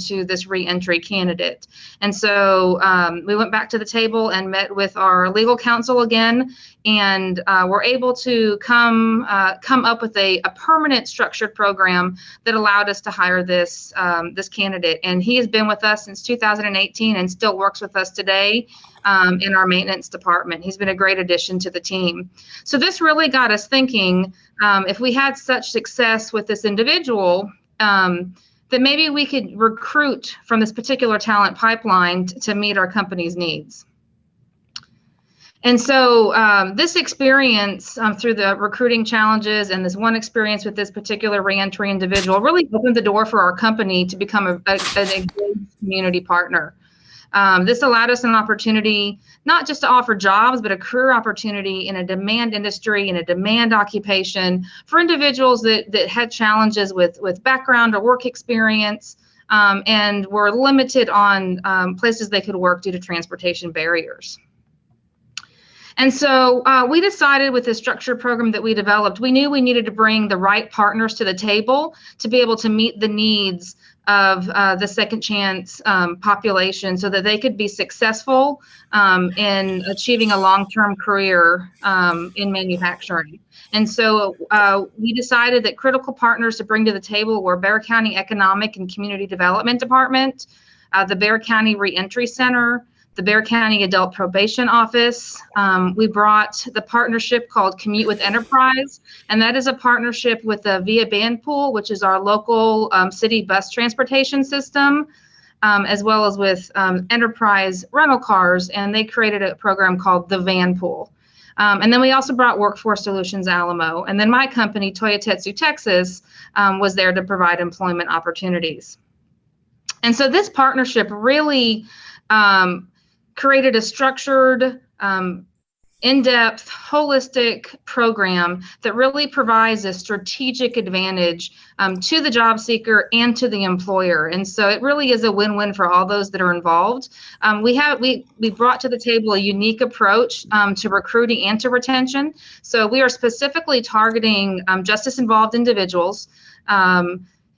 to this reentry candidate. And so we went back to the table and met with our legal counsel again, and were able to come up with a permanent structured program that allowed us to hire this candidate. And he has been with us since 2018 and still works with us today in our maintenance department. He's been a great addition to the team. So this really got us thinking, if we had such success with this individual, that maybe we could recruit from this particular talent pipeline to meet our company's needs. And so this experience through the recruiting challenges and this one experience with this particular reentry individual really opened the door for our company to become an engaged community partner. This allowed us an opportunity not just to offer jobs, but a career opportunity in a demand industry, in a demand occupation for individuals that had challenges with background or work experience and were limited on places they could work due to transportation barriers. And so we decided with the structured program that we developed, we knew we needed to bring the right partners to the table to be able to meet the needs of the second chance population so that they could be successful in achieving a long-term career in manufacturing. And so we decided that critical partners to bring to the table were Bexar County Economic and Community Development Department, the Bexar County Reentry Center, the Bexar County Adult Probation Office. We brought the partnership called Commute with Enterprise, and that is a partnership with the Via Vanpool, which is our local city bus transportation system, as well as with Enterprise rental cars, and they created a program called the Vanpool. And then we also brought Workforce Solutions Alamo, and then my company, Toyotetsu Texas, was there to provide employment opportunities. And so this partnership really created a structured, in-depth, holistic program that really provides a strategic advantage to the job seeker and to the employer. And so it really is a win-win for all those that are involved. We brought to the table a unique approach to recruiting and to retention. So we are specifically targeting justice-involved individuals,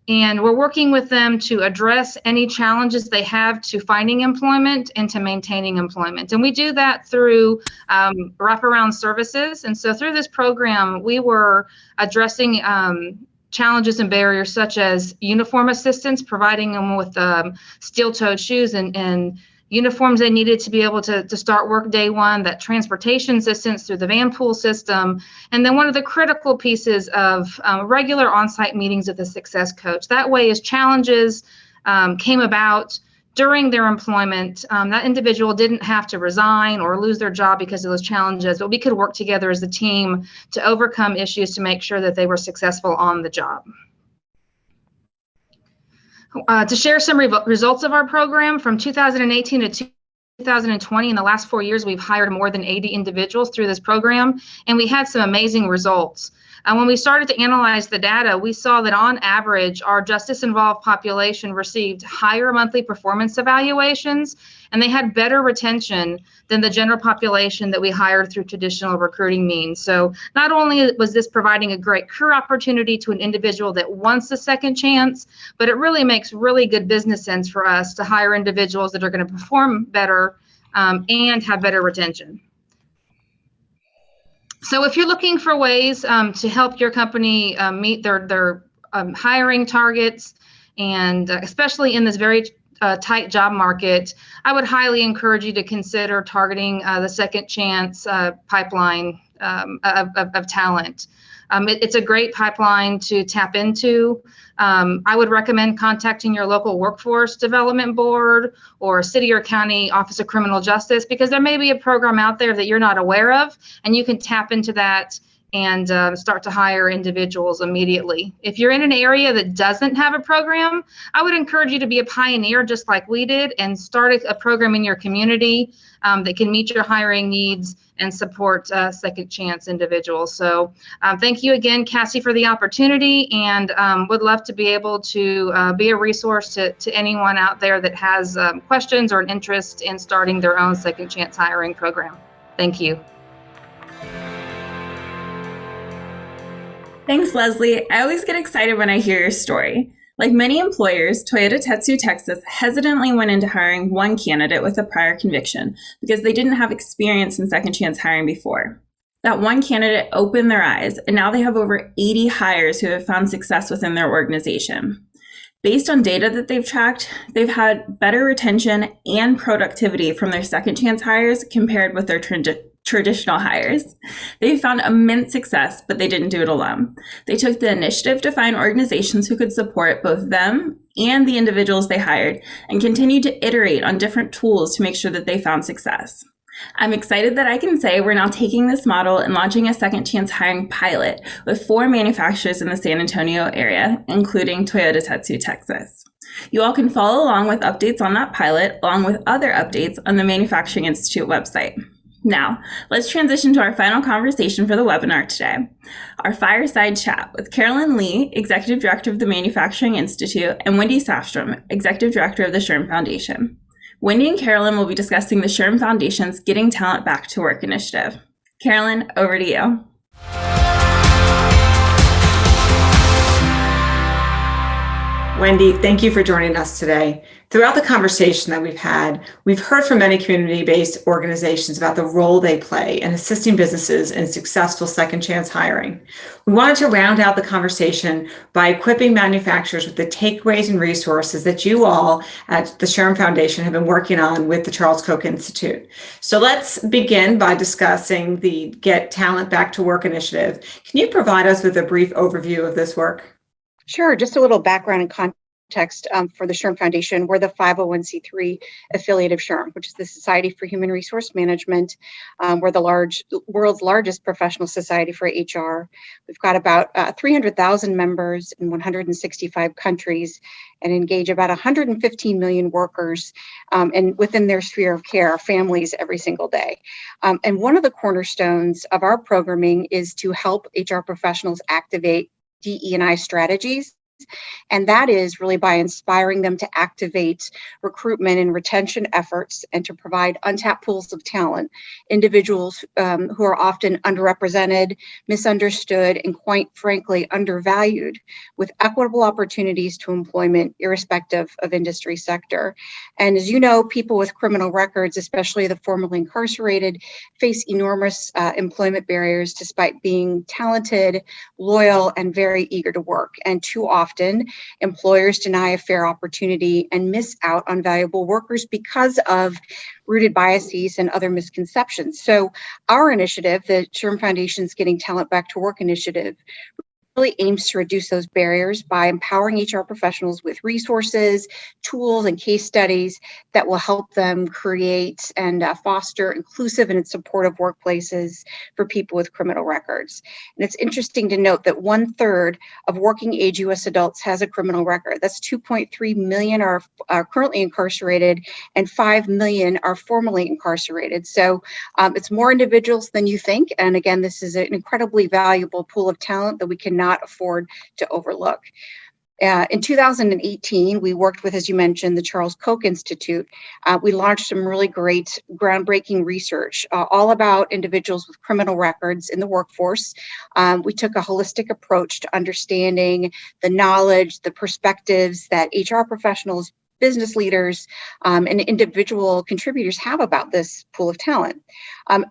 and we're working with them to address any challenges they have to finding employment and to maintaining employment. And we do that through wraparound services. And so through this program, we were addressing challenges and barriers such as uniform assistance, providing them with steel-toed shoes and uniforms they needed to be able to start work day one, that transportation assistance through the Vanpool system, and then one of the critical pieces of regular on-site meetings with a success coach. That way, as challenges came about during their employment, that individual didn't have to resign or lose their job because of those challenges, but we could work together as a team to overcome issues to make sure that they were successful on the job. To share some results of our program from 2018 to 2020, in the last 4 years, we've hired more than 80 individuals through this program, and we had some amazing results. When we started to analyze the data, we saw that on average, our justice-involved population received higher monthly performance evaluations, and they had better retention than the general population that we hired through traditional recruiting means. So not only was this providing a great career opportunity to an individual that wants a second chance, but it really makes really good business sense for us to hire individuals that are going to perform better and have better retention. So if you're looking for ways to help your company meet their hiring targets, and especially in this very tight job market, I would highly encourage you to consider targeting the second chance pipeline of talent. It's a great pipeline to tap into. I would recommend contacting your local workforce development board or city or county office of criminal justice, because there may be a program out there that you're not aware of, and you can tap into that and start to hire individuals immediately. If you're in an area that doesn't have a program, I would encourage you to be a pioneer just like we did and start a program in your community that can meet your hiring needs and support second chance individuals. So thank you again, Cassie, for the opportunity, and would love to be able to be a resource to anyone out there that has questions or an interest in starting their own second chance hiring program. Thank you. Thanks, Leslie. I always get excited when I hear your story. Like many employers, Toyota Tetsu Texas hesitantly went into hiring one candidate with a prior conviction because they didn't have experience in second chance hiring before. That one candidate opened their eyes, and now they have over 80 hires who have found success within their organization. Based on data that they've tracked, they've had better retention and productivity from their second chance hires compared with their traditional hires. They found immense success, but they didn't do it alone. They took the initiative to find organizations who could support both them and the individuals they hired and continued to iterate on different tools to make sure that they found success. I'm excited that I can say we're now taking this model and launching a second chance hiring pilot with 4 manufacturers in the San Antonio area, including Toyota Tetsu Texas. You all can follow along with updates on that pilot, along with other updates on the Manufacturing Institute website. Now, let's transition to our final conversation for the webinar today, our fireside chat with Carolyn Lee, Executive Director of the Manufacturing Institute, and Wendy Safstrom, Executive Director of the SHRM Foundation. Wendy and Carolyn will be discussing the SHRM Foundation's Getting Talent Back to Work initiative. Carolyn, over to you. Wendy, thank you for joining us today. Throughout the conversation that we've had, we've heard from many community-based organizations about the role they play in assisting businesses in successful second chance hiring. We wanted to round out the conversation by equipping manufacturers with the takeaways and resources that you all at the SHRM Foundation have been working on with the Charles Koch Institute. So let's begin by discussing the Get Talent Back to Work initiative. Can you provide us with a brief overview of this work? Sure. Just a little background and context for the SHRM Foundation. We're the 501c3 affiliate of SHRM, which is the Society for Human Resource Management. We're the world's largest professional society for HR. We've got about 300,000 members in 165 countries and engage about 115 million workers and within their sphere of care, families every single day. And one of the cornerstones of our programming is to help HR professionals activate DE&I strategies. And that is really by inspiring them to activate recruitment and retention efforts and to provide untapped pools of talent, individuals who are often underrepresented, misunderstood, and quite frankly, undervalued, with equitable opportunities to employment irrespective of industry sector. And as you know, people with criminal records, especially the formerly incarcerated, face enormous employment barriers despite being talented, loyal, and very eager to work. And too often, employers deny a fair opportunity and miss out on valuable workers because of rooted biases and other misconceptions. So our initiative, the SHRM Foundation's Getting Talent Back to Work initiative, really aims to reduce those barriers by empowering HR professionals with resources, tools, and case studies that will help them create and foster inclusive and supportive workplaces for people with criminal records. And it's interesting to note that 1/3 of working age U.S. adults has a criminal record. That's 2.3 million are currently incarcerated and 5 million are formerly incarcerated. So it's more individuals than you think. And again, this is an incredibly valuable pool of talent that we cannot afford to overlook. In 2018, we worked with, as you mentioned, the Charles Koch Institute. We launched some really great groundbreaking research all about individuals with criminal records in the workforce. We took a holistic approach to understanding the knowledge, the perspectives that HR professionals, business leaders, and individual contributors have about this pool of talent.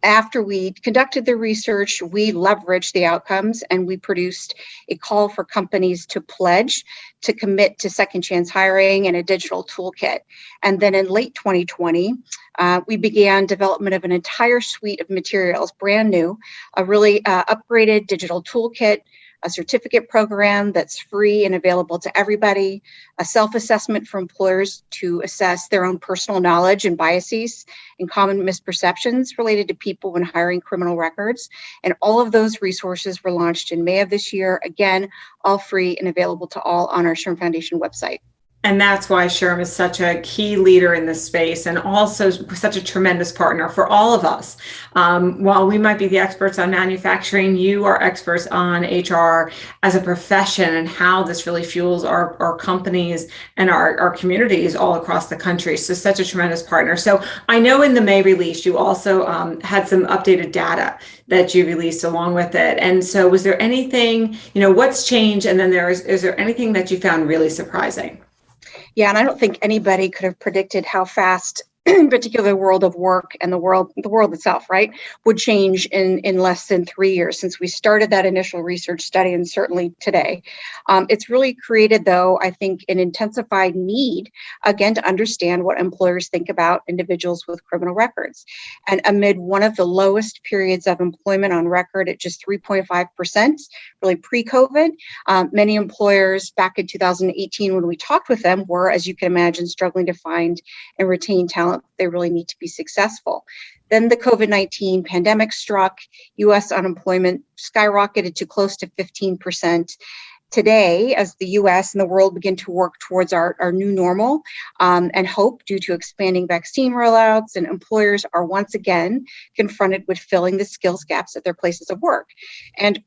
After we conducted the research, we leveraged the outcomes and we produced a call for companies to pledge to commit to second chance hiring and a digital toolkit. And then in late 2020, we began development of an entire suite of materials, brand new, a really upgraded digital toolkit, a certificate program that's free and available to everybody, a self-assessment for employers to assess their own personal knowledge and biases and common misperceptions related to people when hiring criminal records. And all of those resources were launched in May of this year. Again, all free and available to all on our SHRM Foundation website. And that's why SHRM is such a key leader in this space and also such a tremendous partner for all of us. While we might be the experts on manufacturing, you are experts on HR as a profession and how this really fuels our companies and our communities all across the country. So such a tremendous partner. So I know in the May release, you also had some updated data that you released along with it. And so was there anything, what's changed? And then is there anything that you found really surprising? Yeah, and I don't think anybody could have predicted how fast, in particular, the world of work and the world itself, right, would change in less than 3 years since we started that initial research study, and certainly today. It's really created, though, I think, an intensified need, again, to understand what employers think about individuals with criminal records. And amid one of the lowest periods of employment on record at just 3.5%, really pre-COVID, many employers back in 2018, when we talked with them, were, as you can imagine, struggling to find and retain talent they really need to be successful. Then the COVID-19 pandemic struck, US unemployment skyrocketed to close to 15%. Today, as the US and the world begin to work towards our new normal and hope due to expanding vaccine rollouts, and employers are once again confronted with filling the skills gaps at their places of work. And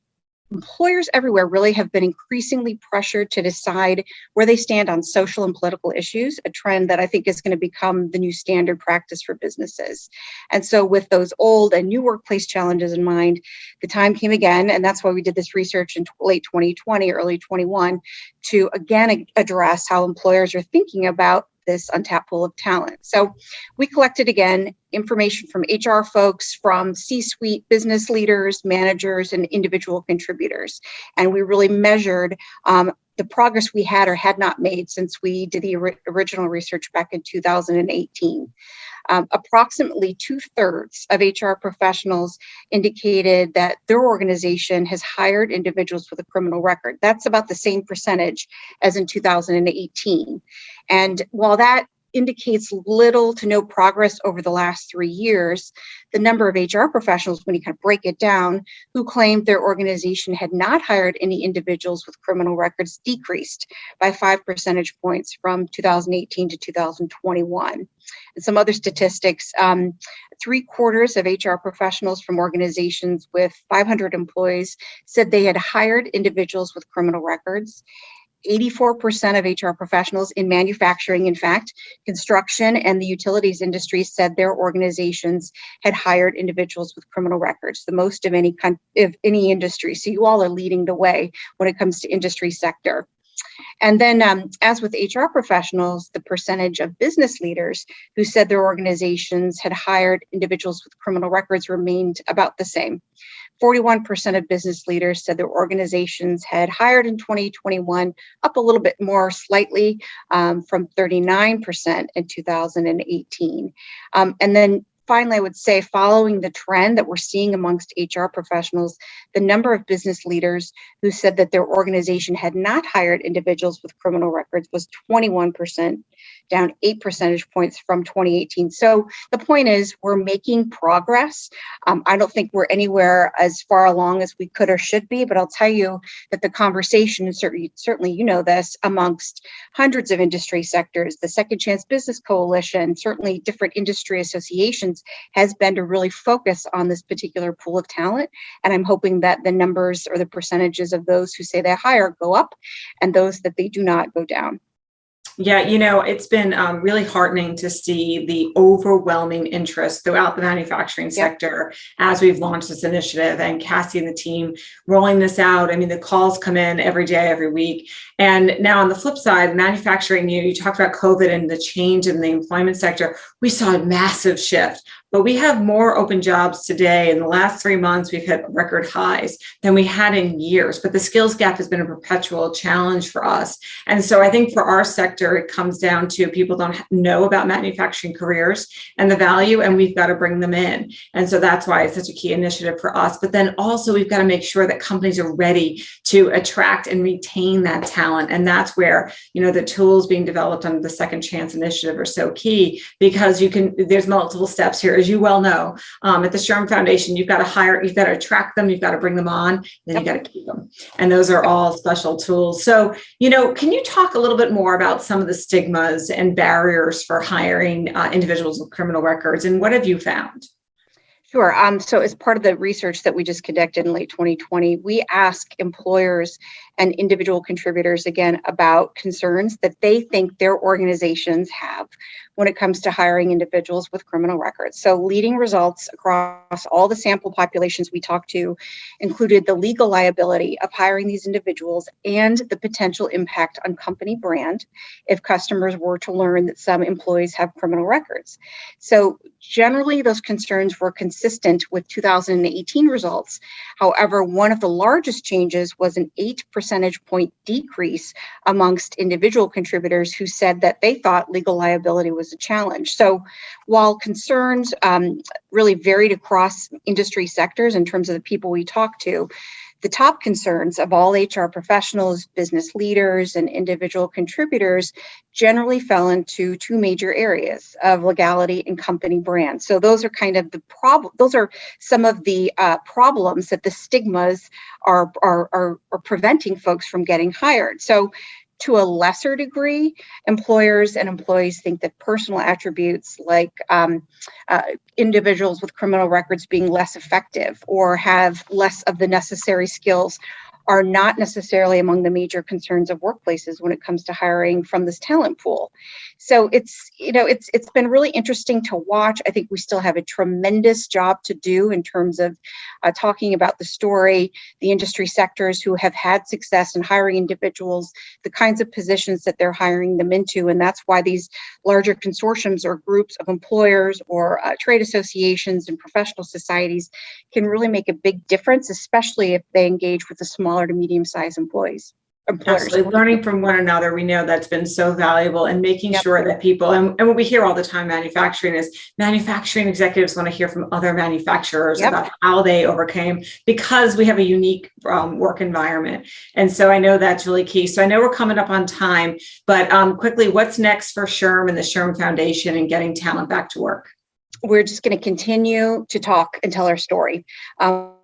employers everywhere really have been increasingly pressured to decide where they stand on social and political issues, a trend that I think is going to become the new standard practice for businesses. And so with those old and new workplace challenges in mind, the time came again, and that's why we did this research in late 2020, early 21, to again address how employers are thinking about this untapped pool of talent. So we collected, again, information from HR folks, from C-suite business leaders, managers, and individual contributors. And we really measured the progress we had or had not made since we did the original research back in 2018. Approximately 2/3 of HR professionals indicated that their organization has hired individuals with a criminal record. That's about the same percentage as in 2018. And while that indicates little to no progress over the last 3 years, the number of HR professionals, when you kind of break it down, who claimed their organization had not hired any individuals with criminal records decreased by 5 percentage points from 2018 to 2021. And some other statistics, 3/4 of HR professionals from organizations with 500 employees said they had hired individuals with criminal records. 84% of HR professionals in manufacturing, in fact, construction and the utilities industry said their organizations had hired individuals with criminal records, the most of any industry. So you all are leading the way when it comes to industry sector. And then as with HR professionals, the percentage of business leaders who said their organizations had hired individuals with criminal records remained about the same. 41% of business leaders said their organizations had hired in 2021, up a little bit more slightly from 39% in 2018. And then finally, I would say, following the trend that we're seeing amongst HR professionals, the number of business leaders who said that their organization had not hired individuals with criminal records was 21%, down 8 percentage points from 2018. So the point is, we're making progress. I don't think we're anywhere as far along as we could or should be, but I'll tell you that the conversation, and certainly you know this, amongst hundreds of industry sectors, the Second Chance Business Coalition, certainly different industry associations, has been to really focus on this particular pool of talent. And I'm hoping that the numbers or the percentages of those who say they hire go up and those that they do not go down. Yeah, it's been really heartening to see the overwhelming interest throughout the manufacturing sector as we've launched this initiative, and Cassie and the team rolling this out. I mean, the calls come in every day, every week. And now on the flip side, manufacturing, you talked about COVID and the change in the employment sector. We saw a massive shift. But we have more open jobs today. In the last 3 months, we've hit record highs than we had in years. But the skills gap has been a perpetual challenge for us. And so I think for our sector, it comes down to people don't know about manufacturing careers and the value, and we've got to bring them in. And so that's why it's such a key initiative for us. But then also we've got to make sure that companies are ready to attract and retain that talent. And that's where, the tools being developed under the Second Chance initiative are so key, because there's multiple steps here. As you well know, at the SHRM Foundation, you've got to hire, you've got to attract them, you've got to bring them on, then you've got to keep them. And those are all special tools. So, can you talk a little bit more about some of the stigmas and barriers for hiring individuals with criminal records, and what have you found? Sure. So as part of the research that we just conducted in late 2020, we ask employers and individual contributors again about concerns that they think their organizations have when it comes to hiring individuals with criminal records. So leading results across all the sample populations we talked to included the legal liability of hiring these individuals and the potential impact on company brand if customers were to learn that some employees have criminal records. So generally, those concerns were consistent with 2018 results. However, one of the largest changes was an 8 percentage point decrease amongst individual contributors who said that they thought legal liability was a challenge. So while concerns really varied across industry sectors in terms of the people we talked to, the top concerns of all HR professionals, business leaders, and individual contributors generally fell into two major areas of legality and company brand. So those are kind of the problem. Those are some of the problems that the stigmas are preventing folks from getting hired. So to a lesser degree, employers and employees think that personal attributes like individuals with criminal records being less effective or have less of the necessary skills are not necessarily among the major concerns of workplaces when it comes to hiring from this talent pool. So it's been really interesting to watch. I think we still have a tremendous job to do in terms of talking about the story, the industry sectors who have had success in hiring individuals, the kinds of positions that they're hiring them into. And that's why these larger consortiums or groups of employers or trade associations and professional societies can really make a big difference, especially if they engage with the small to medium-sized employers. Absolutely. Learning from one another, we know that's been so valuable, and making sure that people, and what we hear all the time, manufacturing executives want to hear from other manufacturers about how they overcame, because we have a unique work environment. And so I know that's really key. So I know we're coming up on time, but quickly, what's next for SHRM and the SHRM Foundation and getting talent back to work? We're just going to continue to talk and tell our story.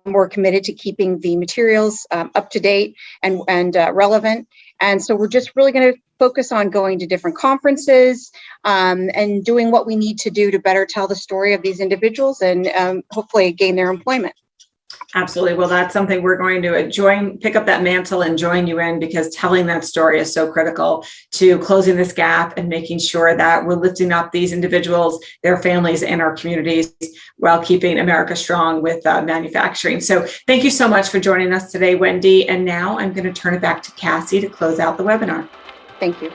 We're committed to keeping the materials up to date and relevant. And so we're just really going to focus on going to different conferences and doing what we need to do to better tell the story of these individuals and hopefully gain their employment. Absolutely. Well, that's something we're going to pick up that mantle and join you in, because telling that story is so critical to closing this gap and making sure that we're lifting up these individuals, their families, and our communities while keeping America strong with manufacturing. So thank you so much for joining us today, Wendy. And now I'm going to turn it back to Cassie to close out the webinar. Thank you.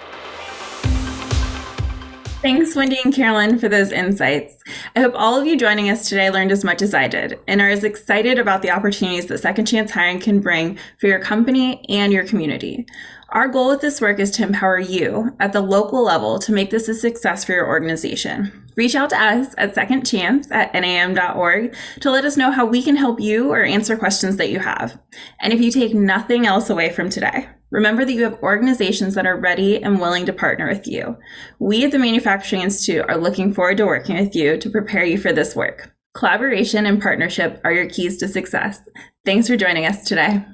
Thanks, Wendy and Carolyn, for those insights. I hope all of you joining us today learned as much as I did and are as excited about the opportunities that second chance hiring can bring for your company and your community. Our goal with this work is to empower you at the local level to make this a success for your organization. Reach out to us at secondchance@nam.org to let us know how we can help you or answer questions that you have. And if you take nothing else away from today, remember that you have organizations that are ready and willing to partner with you. We at the Manufacturing Institute are looking forward to working with you to prepare you for this work. Collaboration and partnership are your keys to success. Thanks for joining us today.